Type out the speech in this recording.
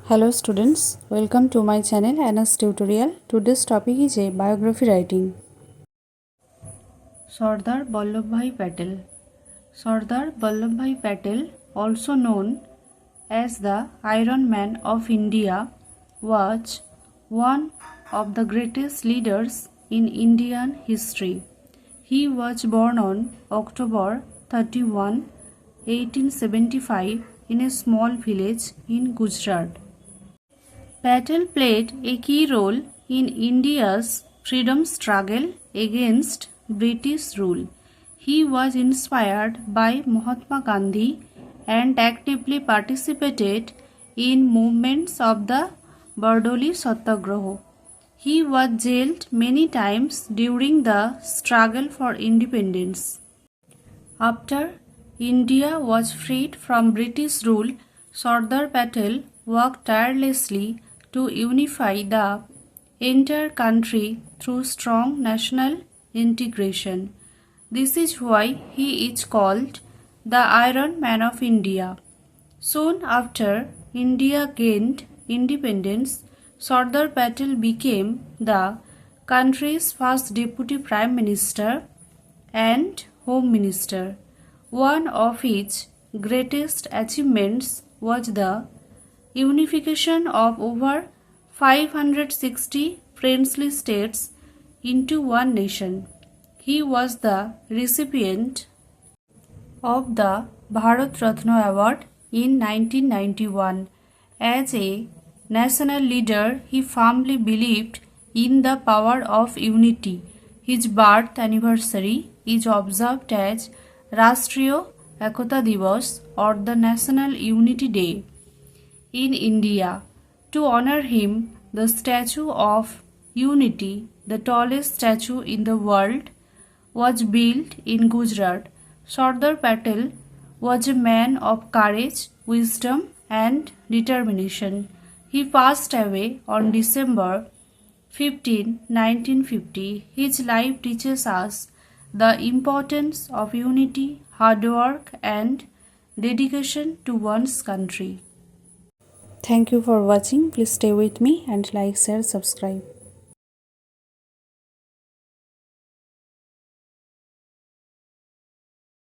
Hello students, welcome to my channel Anna's tutorial. Today's topic is a biography writing. Sardar Vallabhbhai Patel. Sardar Vallabhbhai Patel, also known as the Iron Man of India, was one of the greatest leaders in Indian history. He was born on October 31, 1875 in a small village in Gujarat. Patel played a key role in India's freedom struggle against British rule. He was inspired by Mahatma Gandhi and actively participated in movements of the Bardoli Satyagraha. He was jailed many times during the struggle for independence. After India was freed from British rule, Sardar Patel worked tirelessly to unify the entire country through strong national integration. This is why he is called the Iron Man of India. Soon after India gained independence, Sardar Patel became the country's first deputy prime minister and home minister. One of his greatest achievements was the unification of over 560 princely states into one nation. He was the recipient of the Bharat Ratna Award in 1991. As a national leader, he firmly believed in the power of unity. His birth anniversary is observed as Rashtriya Ekata Divas or the National Unity Day. In India, to honor him, the Statue of Unity, the tallest statue in the world, was built in Gujarat. Sardar Patel was a man of courage, wisdom, and determination. He passed away on December 15, 1950. His life teaches us the importance of unity, hard work, and dedication to one's country. Thank you for watching. Please stay with me and like, share, subscribe.